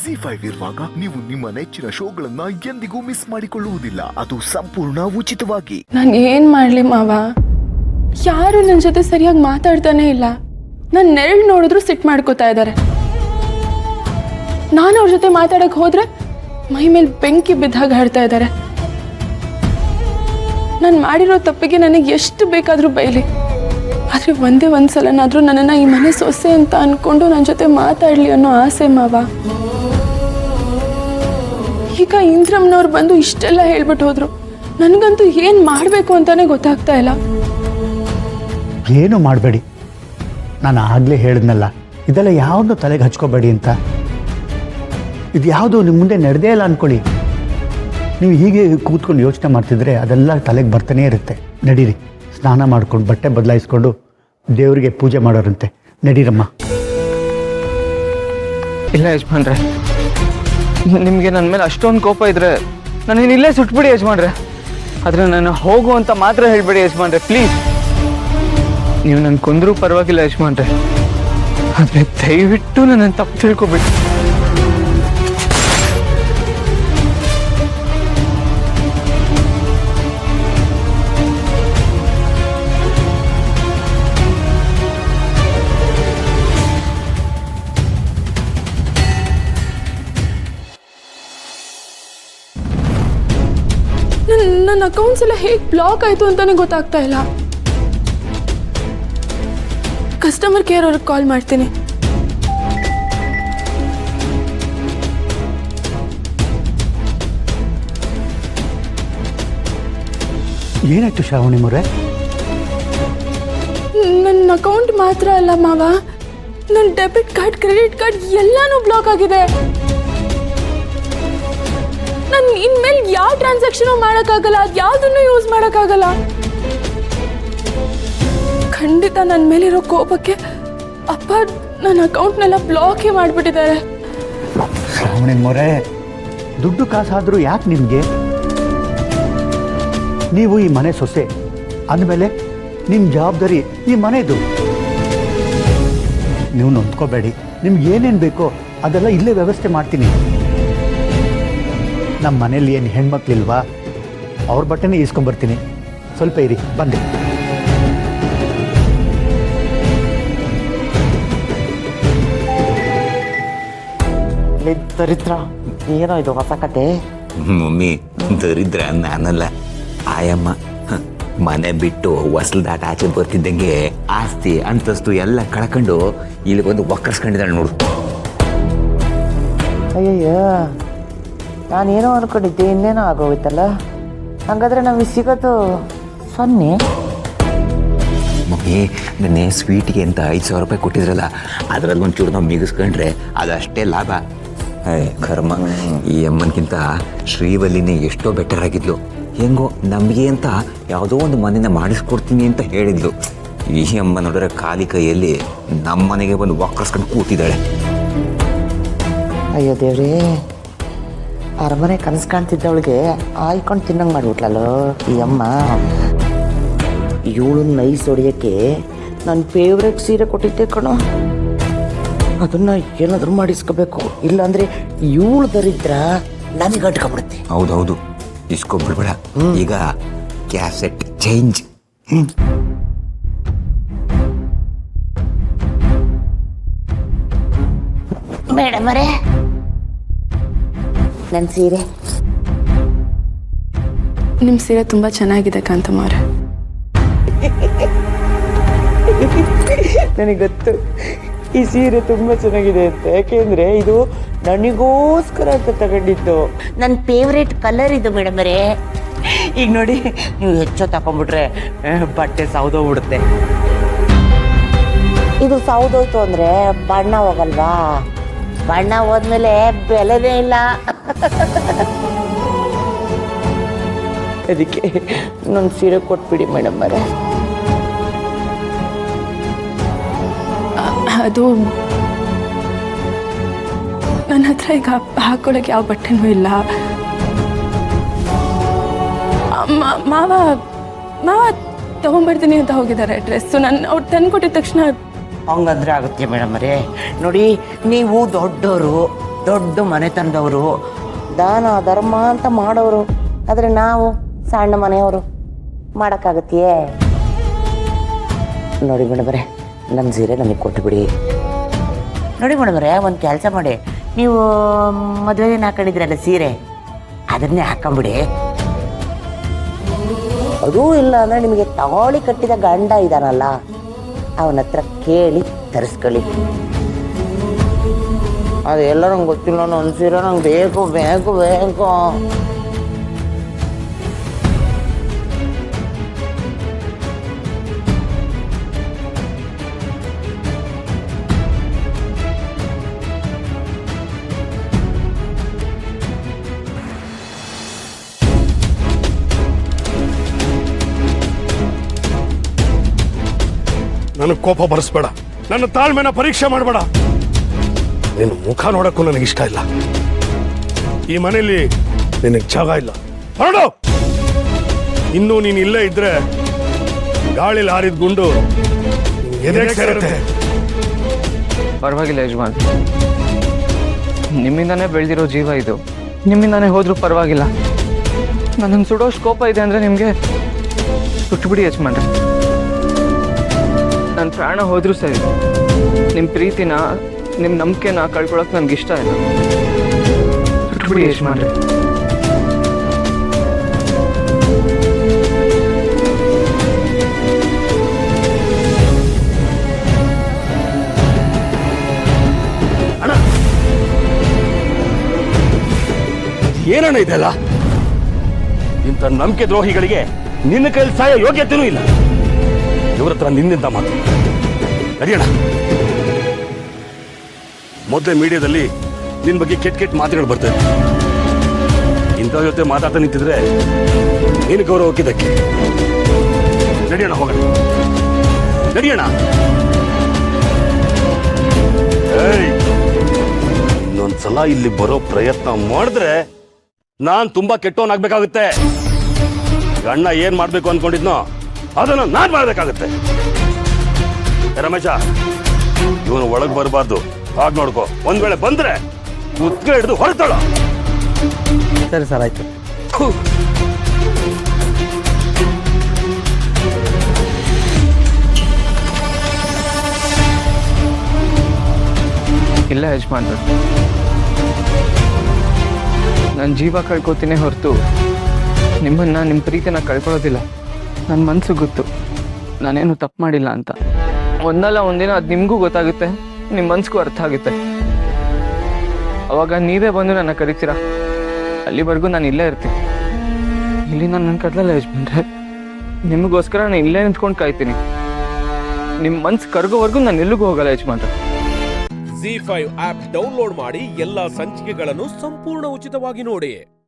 ಜಿ5 ಇರುವಾಗ ನೀವು ನಿಮ್ಮ ನೆಚ್ಚಿನ ಶೋಗಳನ್ನ ಎಂದಿಗೂ ಮಿಸ್ ಮಾಡಿಕೊಳ್ಳುವುದಿಲ್ಲ. ಅದು ಸಂಪೂರ್ಣ ಉಚಿತವಾಗಿ. ನಾನು ಏನ್ ಮಾಡ್ಲಿ ಮಾವ, ಯಾರು ನನ್ನ ಜೊತೆ ಸರಿಯಾಗಿ ಮಾತಾಡ್ತಾನೆ ಇಲ್ಲ. ನನ್ನ ನೆರಳು ನೋಡಿದ್ರು ಸಿಟ್ಟು ಮಾಡ್ಕೋತಾ ಇದ್ದಾರೆ. ನಾನು ಅವ್ರ ಜೊತೆ ಮಾತಾಡಕ್ ಹೋದ್ರೆ ಮೈ ಮೇಲೆ ಬೆಂಕಿ ಬಿದ್ದಾಗ ಹಾಡ್ತಾ ಇದ್ದಾರೆ. ನಾನು ಮಾಡಿರೋ ತಪ್ಪಿಗೆ ನನಗೆ ಎಷ್ಟು ಬೇಕಾದ್ರೂ ಬೈಲಿ, ಆದ್ರೆ ಒಂದೇ ಒಂದ್ಸಲನಾದ್ರೂ ನನ್ನನ್ನ ಈ ಮನೆ ಸೊಸೆ ಅಂತ ಅನ್ಕೊಂಡು ನನ್ನ ಜೊತೆ ಮಾತಾಡ್ಲಿ ಅನ್ನೋ ಆಸೆ ಮಾವ. ಈಗ ಇಂದ್ರಮ್ನವ್ರು ಬಂದು ಇಷ್ಟೆಲ್ಲ ಹೇಳ್ಬಿಟ್ಟು ಹೋದ್ರು. ನನಗಂತೂ ಏನ್ ಮಾಡ್ಬೇಕು ಅಂತಾನೆ ಗೊತ್ತಾಗ್ತಾ ಇಲ್ಲ. ಏನು ಮಾಡಬೇಡಿ, ನಾನು ಆಗಲೇ ಹೇಳಿದ್ನಲ್ಲ, ಇದೆಲ್ಲ ಯಾವುದು ತಲೆಗೆ ಹಚ್ಕೋಬೇಡಿ ಅಂತ. ಇದು ಯಾವುದು ನಿಮ್ಮ ಮುಂದೆ ನಡೆದೇ ಇಲ್ಲ ಅಂದ್ಕೊಳ್ಳಿ. ನೀವು ಹೀಗೆ ಕೂತ್ಕೊಂಡು ಯೋಚನೆ ಮಾಡ್ತಿದ್ರೆ ಅದೆಲ್ಲ ತಲೆಗೆ ಬರ್ತಾನೆ ಇರುತ್ತೆ. ನಡೀರಿ, ಸ್ನಾನ ಮಾಡ್ಕೊಂಡು ಬಟ್ಟೆ ಬದಲಾಯಿಸ್ಕೊಂಡು ದೇವರಿಗೆ ಪೂಜೆ ಮಾಡೋರಂತೆ. ನಡೀರಮ್ಮ. ಇಲ್ಲ ಯಜಮಾನ್ರೆ, ನಿಮಗೆ ನನ್ನ ಮೇಲೆ ಅಷ್ಟೊಂದು ಕೋಪ ಇದ್ರೆ ನಾನು ಇಲ್ಲೇ ಸುಟ್ಬಿಡಿ ಯಜಮಾನ್ರೆ. ಆದರೆ ನಾನು ಹೋಗು ಅಂತ ಮಾತ್ರ ಹೇಳ್ಬೇಡಿ ಯಜಮಾನ್ರೆ, ಪ್ಲೀಸ್. ನೀವು ನನ್ನ ಕೊಂದರೂ ಪರವಾಗಿಲ್ಲ ಯಜಮಾನ್ರೆ, ಆದರೆ ದಯವಿಟ್ಟು ನನ್ನನ್ನು ತಪ್ಪು ತಿಳ್ಕೊಬಿಡಿ. ನನ್ನ ಅಕೌಂಟ್ಸ್ ಎಲ್ಲ ಹೇಗೆ ಬ್ಲಾಕ್ ಆಯ್ತು ಅಂತಾನೆ ಗೊತ್ತಾಗ್ತಾ ಇಲ್ಲ. ಕಸ್ಟಮರ್ ಕೇರ್ ಅವ್ರಿಗೆ ಕಾಲ್ ಮಾಡ್ತೀನಿ. ಏನಾಯ್ತು ಶ್ರಾವಣಿ ಮೊರೆ? ನನ್ನ ಅಕೌಂಟ್ ಮಾತ್ರ ಅಲ್ಲ ಮಾವ, ನನ್ನ ಡೆಬಿಟ್ ಕಾರ್ಡ್, ಕ್ರೆಡಿಟ್ ಕಾರ್ಡ್ ಎಲ್ಲಾನು ಬ್ಲಾಕ್ ಆಗಿದೆ. ನಾನು ಇನ್ಮೇಲೆ ಯಾವ ಟ್ರಾನ್ಸಾಕ್ಷನ್ ಮಾಡೋಕ್ಕಾಗಲ್ಲ, ಅದು ಯಾವುದನ್ನು ಯೂಸ್ ಮಾಡೋಕ್ಕಾಗಲ್ಲ. ಖಂಡಿತ ನನ್ನ ಮೇಲಿರೋ ಕೋಪಕ್ಕೆ ಅಪ್ಪ ನನ್ನ ಅಕೌಂಟ್ನೆಲ್ಲ ಬ್ಲಾಕೇ ಮಾಡಿಬಿಟ್ಟಿದ್ದಾರೆ. ಶ್ರಾವಣಿ ಮೊರೆ, ದುಡ್ಡು ಕಾಸಾದರೂ ಯಾಕೆ ನಿಮಗೆ? ನೀವು ಈ ಮನೆ ಸೊಸೆ ಅಂದಮೇಲೆ ನಿಮ್ಮ ಜವಾಬ್ದಾರಿ ಈ ಮನೆದು. ನೀವು ನೊಂದ್ಕೋಬೇಡಿ, ನಿಮ್ಗೆ ಏನೇನು ಬೇಕೋ ಅದೆಲ್ಲ ಇಲ್ಲೇ ವ್ಯವಸ್ಥೆ ಮಾಡ್ತೀನಿ. ನಮ್ಮ ಮನೇಲಿ ಏನು ಹೆಣ್ಮಕ್ಳಿಲ್ವಾ, ಅವ್ರ ಬಟ್ಟೆನೇ ಈಸ್ಕೊಂಡ್ಬರ್ತೀನಿ. ಸ್ವಲ್ಪ ಇರಿ, ಬಂದೆ. ದರಿದ್ರ ಏನೋ ಇದು ಹೊಸ ಕತೆ. ಮಮ್ಮಿ, ದರಿದ್ರ ನಾನಲ್ಲ, ಆಯಮ್ಮ. ಮನೆ ಬಿಟ್ಟು ಹೊಸಲ್ದಾಟ ಆಚೆ ಬರ್ತಿದ್ದಂಗೆ ಆಸ್ತಿ ಅಂತಸ್ತು ಎಲ್ಲ ಕಳ್ಕೊಂಡು ಇಲ್ಲಿ ಬಂದು ಒಕ್ಕರ್ಸ್ಕೊಂಡಿದ್ದಾಳೆ ನೋಡು. ಅಯ್ಯಯ್ಯ, ನಾನೇನೋ ಅನ್ಕೊಂಡಿದ್ದೆ, ಇನ್ನೇನೋ ಆಗೋಯ್ತಲ್ಲ. ಹಾಗಾದ್ರೆ ನಮಗೆ ಸಿಗೋದು 0. ಮಮ್ಮಿ, ನೆನ್ನೆ ಸ್ವೀಟಿಗೆ ಅಂತ 5,000 ರೂಪಾಯಿ ಕೊಟ್ಟಿದ್ರಲ್ಲ, ಅದರಲ್ಲಿ ಒಂಚೂರು ನಾವು ಮಿಗಿಸ್ಕೊಂಡ್ರೆ ಅದಷ್ಟೇ ಲಾಭ. ಕರ್ಮ, ಈ ಅಮ್ಮನ್ಗಿಂತ ಶ್ರೀವಲ್ಲಿನೇ ಎಷ್ಟೋ ಬೆಟರ್ ಆಗಿದ್ಲು. ಹೆಂಗೋ ನಮಗೆ ಅಂತ ಯಾವುದೋ ಒಂದು ಮನೆಯಿಂದ ಮಾಡಿಸ್ಕೊಡ್ತೀನಿ ಅಂತ ಹೇಳಿದ್ಲು. ಈ ಅಮ್ಮ ನೋಡಿದ್ರೆ ಖಾಲಿ ಕೈಯಲ್ಲಿ ನಮ್ಮ ಮನೆಗೆ ಬಂದು ಒಕ್ಕರ್ಸ್ಕೊಂಡು ಕೂತಿದ್ದಾಳೆ. ಅಯ್ಯೋ ದೇವ್ರೇ, ಅರಮನೆ ಕನಸು ಕಾಣ್ತಿದ್ದವಳಿಗೆ ಆಯ್ಕೊಂಡು ತಿನ್ನಂಗೆ ಮಾಡಿಬಿಟ್ಲಲ್ಲೋ ಈ ಅಮ್ಮ. ಇವಳು ನೈಸ್ ಹೊಡಿಯೋಕ್ಕೆ ನನ್ನ ಫೇವ್ರೆಟ್ ಸೀರೆ ಕೊಟ್ಟಿದ್ದೆ ಕಣೋ, ಅದನ್ನು ಏನಾದರೂ ಮಾಡಿಸ್ಕೋಬೇಕು. ಇಲ್ಲಾಂದರೆ ಇವಳು ದರಿದ್ರ ನನಗೆ ಅಟ್ಕೊಂಡ್ಬಿಡುತ್ತೆ. ಹೌದೌದು, ಇಸ್ಕೊಬಿಡ್ಬೇಡ. ಈಗ ಕ್ಯಾಸೆಟ್ ಚೇಂಜ್. ಮೇಡಮರೇ, ನನ್ನ ಸೀರೆ. ನಿಮ್ಮ ಸೀರೆ ತುಂಬ ಚೆನ್ನಾಗಿದೆ ಕಾಂತಮ್ಮ ಅವರೇ. ನನಗೆ ಗೊತ್ತು ಈ ಸೀರೆ ತುಂಬ ಚೆನ್ನಾಗಿದೆ ಅಂತ, ಯಾಕೆಂದರೆ ಇದು ನನಗೋಸ್ಕರ ಅಂತ ತಗೊಂಡಿದ್ದು. ನನ್ನ ಫೇವ್ರೇಟ್ ಕಲರ್ ಇದು ಮೇಡಮರೇ. ಈಗ ನೋಡಿ, ನೀವು ಹೆಚ್ಚು ತಗೊಂಡ್ಬಿಟ್ರೆ ಬಟ್ಟೆ ಸೌದೋಗ್ಬಿಡುತ್ತೆ. ಇದು ಸೌದೋಯ್ತು ಅಂದರೆ ಬಣ್ಣ ಹೋಗಲ್ವಾ? ಬಣ್ಣ ಹೋದ್ಮೇಲೆ ಬೆಲೆನೇ ಇಲ್ಲ. ಅದಕ್ಕೆ ನನ್ನ ಸೀರೆ ಕೊಟ್ಬಿಡಿ ಮೇಡಮರೇ. ಅದು ನನ್ನ ಹತ್ರ ಈಗ ಹಾಕೊಳ್ಳೋಕೆ ಯಾವ ಬಟ್ಟೆನೂ ಇಲ್ಲ. ಮಾವ ಮಾವ ತಗೊಂಡ್ಬರ್ತೀನಿ ಅಂತ ಹೋಗಿದ್ದಾರೆ ಡ್ರೆಸ್ಸು. ನಾನು ಅವ್ರು ತಂದು ಕೊಟ್ಟಿದ ತಕ್ಷಣ ಹಂಗಂದ್ರೆ ಆಗುತ್ತೆ ಮೇಡಮ್ ಅವರೇ. ನೋಡಿ, ನೀವು ದೊಡ್ಡವರು, ದೊಡ್ಡ ಮನೆತನದವರು, ದಾನ ಧರ್ಮ ಅಂತ ಮಾಡೋರು. ಆದರೆ ನಾವು ಸಣ್ಣ ಮನೆಯವರು ಮಾಡೋಕ್ಕಾಗತ್ತೆಯೇ? ನೋಡಿ ಮೇಡಮರೇ, ನನ್ನ ಸೀರೆ ನನಗೆ ಕೊಟ್ಟುಬಿಡಿ. ನೋಡಿ ಮೇಡಮರೇ, ಒಂದು ಕೆಲಸ ಮಾಡಿ, ನೀವು ಮದುವೆಗೆ ಹಾಕೊಂಡಿದ್ರಲ್ಲ ಸೀರೆ, ಅದನ್ನೇ ಹಾಕೊಂಬಿಡಿ. ಅದೂ ಇಲ್ಲ ಅಂದರೆ ನಿಮಗೆ ತಾಳಿ ಕಟ್ಟಿದ ಗಂಡ ಇದ್ದಾನಲ್ಲ, ಅವನ ಹತ್ರ ಕೇಳಿ ತರಿಸ್ಕೊಳ್ಳಿ. ಅದೆಲ್ಲ ನಂಗೆ ಗೊತ್ತಿಲ್ಲ, ನನ್ನ ಸೀರೆ ನಂಗೆ ಬೇಕು ಬೇಕು ಬೇಕು. ನನಗೆ ಕೋಪ ಬರೆಸ್ಬೇಡ, ನನ್ನ ತಾಳ್ಮೆನ ಪರೀಕ್ಷೆ ಮಾಡಬೇಡ. ನಿನ್ನ ಮುಖ ನೋಡಕ್ಕೂ ನನಗೆ ಇಷ್ಟ ಇಲ್ಲ. ಈ ಮನೆಯಲ್ಲಿ ನಿನಗೆ ಜಾಗ ಇಲ್ಲ, ಹೊರಡು. ಇನ್ನೂ ನೀನು ಇಲ್ಲೇ ಇದ್ರೆ ಗಾಳಿಲಿ ಹಾರಿದ ಗುಂಡು ಎದೆಗೆ ಸೇರುತ್ತೆ. ಪರವಾಗಿಲ್ಲ ಯಜಮಾನ್, ನಿಮ್ಮಿಂದಾನೇ ಬೆಳೆದಿರೋ ಜೀವ ಇದು, ನಿಮ್ಮಿಂದಾನೇ ಹೋದ್ರೂ ಪರವಾಗಿಲ್ಲ. ನನ್ನನ್ನು ಸುಡೋಷ್ಟು ಕೋಪ ಇದೆ ಅಂದರೆ ನಿಮಗೆ ಸುಟ್ಬಿಡಿ ಯಜಮಾನ್ರೆ. ನನ್ನ ಪ್ರಾಣ ಹೋದ್ರೂ ಸರಿ, ನಿಮ್ಮ ಪ್ರೀತಿನ, ನಿಮ್ಮ ನಂಬಿಕೆನ ಕಳ್ಕೊಳಕ್ಕೆ ನನಗೆ ಇಷ್ಟ ಇಲ್ಲ. ಸುಟ್ಬಿಡಿ ಯಜಮಾನ್ರೆ. ಏನಣ್ಣ ಇದೆಲ್ಲ? ಇಂಥ ನಂಬಿಕೆ ದ್ರೋಹಿಗಳಿಗೆ ನಿನ್ನ ಕೈಲಿ ಸಾಯೋ ಯೋಗ್ಯತೆನೂ ಇಲ್ಲ. ಇವ್ರ ಹತ್ರ ನಿನ್ನಿಂದ ಮಾತು ಸರಿಯಣ್ಣ. ಮೊದಲೇ ಮೀಡಿಯಾದಲ್ಲಿ ನಿನ್ನ ಬಗ್ಗೆ ಕೆಟ್ಟ ಕೆಟ್ಟ ಮಾತುಗಳು ಬರ್ತವೆ. ಇಂಥ ಜೊತೆ ಮಾತಾಡ್ತಾ ನಿಂತಿದ್ರೆ ನೀನು ಗೌರವಕ್ಕೆ ಧಕ್ಕೆ. ನಡಿಯೋಣ, ಹೋಗೋಣ, ನಡಿಯೋಣ. ಇನ್ನೊಂದ್ಸಲ ಇಲ್ಲಿ ಬರೋ ಪ್ರಯತ್ನ ಮಾಡಿದ್ರೆ ನಾನ್ ತುಂಬಾ ಕೆಟ್ಟವನಾಗ್ಬೇಕಾಗುತ್ತೆ. ಅಣ್ಣ ಏನ್ ಮಾಡ್ಬೇಕು ಅನ್ಕೊಂಡಿದ್ನೋ ಅದನ್ನ ನಾನ್ ಮಾಡ್ಬೇಕಾಗುತ್ತೆ. ರಮೇಶ, ಇವನು ಒಳಗ್ ಬರಬಾರ್ದು, ಹಾಗೆ ನೋಡ್ಕೋ. ಒಂದ್ ವೇಳೆ ಬಂದ್ರೆ ಕುತ್ಕೆ ಹಿಡಿದು ಹೊರತಾಳ. ಸರಿ ಸರ್, ಆಯ್ತು. ಇಲ್ಲ ಯಜಮಾನ್ರು, ನನ್ನ ಜೀವ ಕಳ್ಕೊತೀನಿ ಹೊರತು ನಿಮ್ಮನ್ನ, ನಿಮ್ಮ ಪ್ರೀತಿನ ಕಳ್ಕೊಳ್ಳೋದಿಲ್ಲ. ನನ್ನ ಮನಸ್ಸು ಗೊತ್ತು ನಾನೇನು ತಪ್ಪು ಮಾಡಿಲ್ಲ ಅಂತ. ಒಂದಲ್ಲ ಒಂದಿನ ಅದು ನಿಮಗೂ ಗೊತ್ತಾಗುತ್ತೆ, ನಿಮ್ಮ ಮನ್ಸಿಗೂ ಅರ್ಥ ಆಗುತ್ತೆ. ಅವಾಗ ನೀವೇ ಬಂದು ನನ್ನ ಕರಿತೀರಾ. ಅಲ್ಲಿವರೆಗೂ ನಾನು ಇಲ್ಲೇ ಇರ್ತೀನಿ. ಇಲ್ಲಿ ನಾನು ನನ್ನ ಕಡ್ಲಲ್ಲ ಯಜಮಾನ್ರೆ, ನಿಮಗೋಸ್ಕರ ನಾನು ಇಲ್ಲೇ ನಿಂತ್ಕೊಂಡು ಕಾಯ್ತೀನಿ. ನಿಮ್ಮ ಮನ್ಸು ಕರ್ಗೋವರೆಗೂ ನಾನು ಎಲ್ಲಿಗೂ ಹೋಗಲ್ಲ ಯಜಮಾನ್ರೆ. ZEE5 ಆಪ್ ಡೌನ್ಲೋಡ್ ಮಾಡಿ ಎಲ್ಲಾ ಸಂಚಿಕೆಗಳನ್ನು ಸಂಪೂರ್ಣ ಉಚಿತವಾಗಿ ನೋಡಿ.